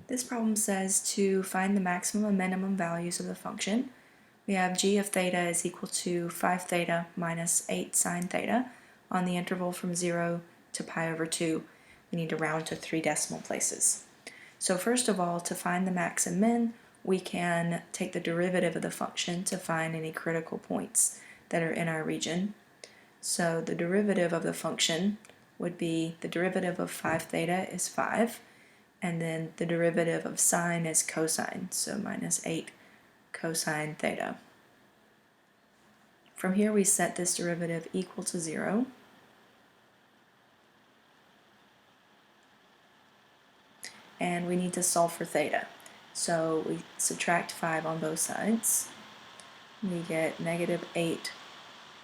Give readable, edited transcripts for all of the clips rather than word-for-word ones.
This problem says to find the maximum and minimum values of the function. We have g of theta is equal to 5 theta minus 8 sine theta on the interval from 0 to pi over 2. We need to round to 3 decimal places. So first of all, to find the max and min, we can take the derivative of the function to find any critical points that are in our region. So the derivative of the function would be the derivative of 5 theta is 5, and then the derivative of sine is cosine, so minus 8 cosine theta. From here we set this derivative equal to 0. And we need to solve for theta. So we subtract 5 on both sides. We get negative 8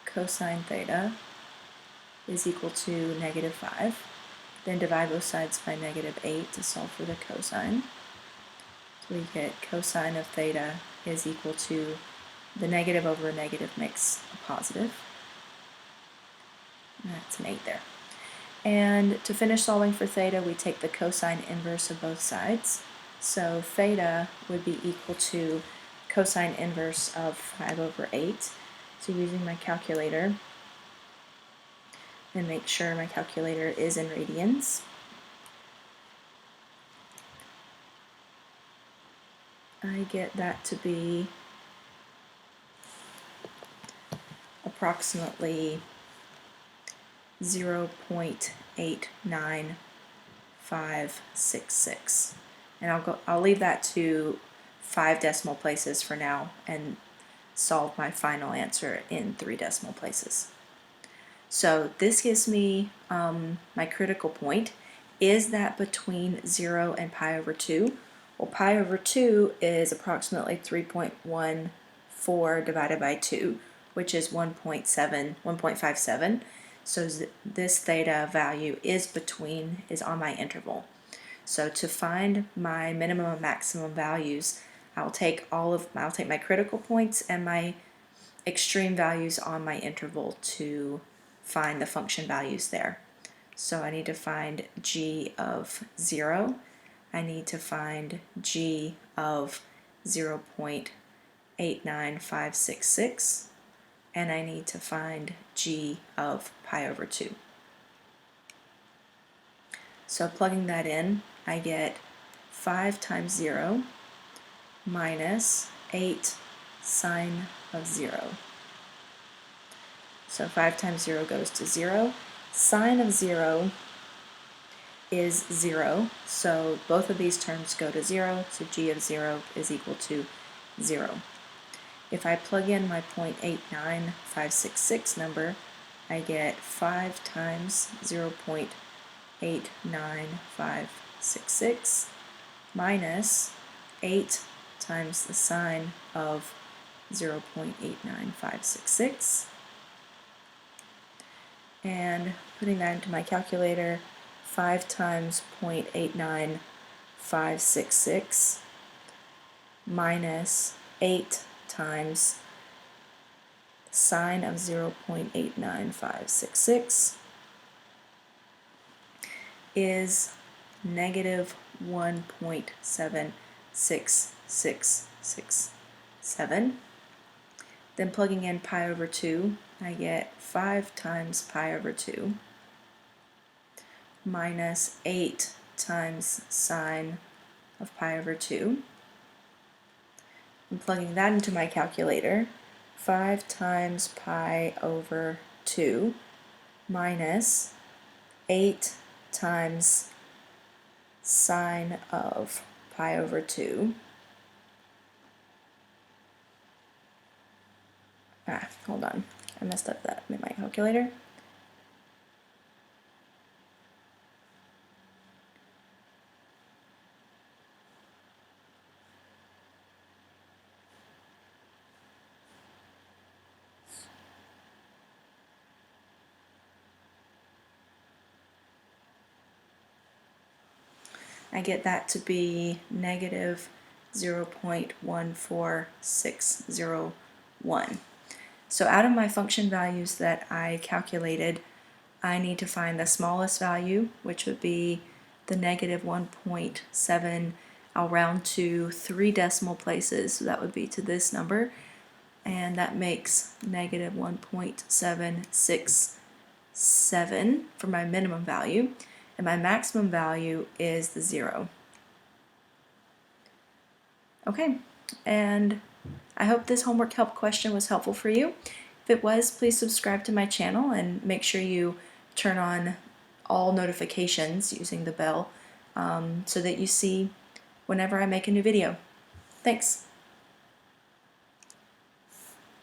cosine theta is equal to negative 5. Then divide both sides by negative 8 to solve for the cosine. So we get cosine of theta is equal to the negative over a negative makes a positive. And that's an 8 there. And to finish solving for theta, we take the cosine inverse of both sides. So theta would be equal to cosine inverse of 5 over 8. So using my calculator, and make sure my calculator is in radians. I get that to be approximately 0.89566. And I'll leave that to 5 decimal places for now and solve my final answer in 3 decimal places. So this gives me my critical point. Is that between 0 and pi over 2? Well, pi over 2 is approximately 3.14 divided by 2, which is 1.57. So this theta value is on my interval. So to find my minimum and maximum values, I'll take my critical points and my extreme values on my interval to find the function values there. So I need to find g of 0. I need to find g of 0.89566. And I need to find g of pi over 2. So plugging that in, I get 5 times 0 minus 8 sine of 0. So 5 times 0 goes to 0. Sine of 0 is 0, so both of these terms go to 0, so g of 0 is equal to 0. If I plug in my 0.89566 number, I get 5 times 0.89566 minus 8 times the sine of 0.89566. And putting that into my calculator, 5 times 0.89566 minus 8 times sine of 0.89566 is negative 1.76667. Then plugging in pi over 2, I get 5 times pi over 2 minus 8 times sine of pi over 2. And plugging that into my calculator, 5 times pi over 2 minus 8 times sine of pi over 2. Hold on. I messed up that in my calculator. I get that to be negative 0.14601. So out of my function values that I calculated, I need to find the smallest value, which would be the negative 1.7 I'll round to 3 decimal places, so that would be to this number, and that makes negative 1.767 for my minimum value, and my maximum value is the 0. Okay, and I hope this homework help question was helpful for you. If it was, please subscribe to my channel and make sure you turn on all notifications using the bell so that you see whenever I make a new video. Thanks.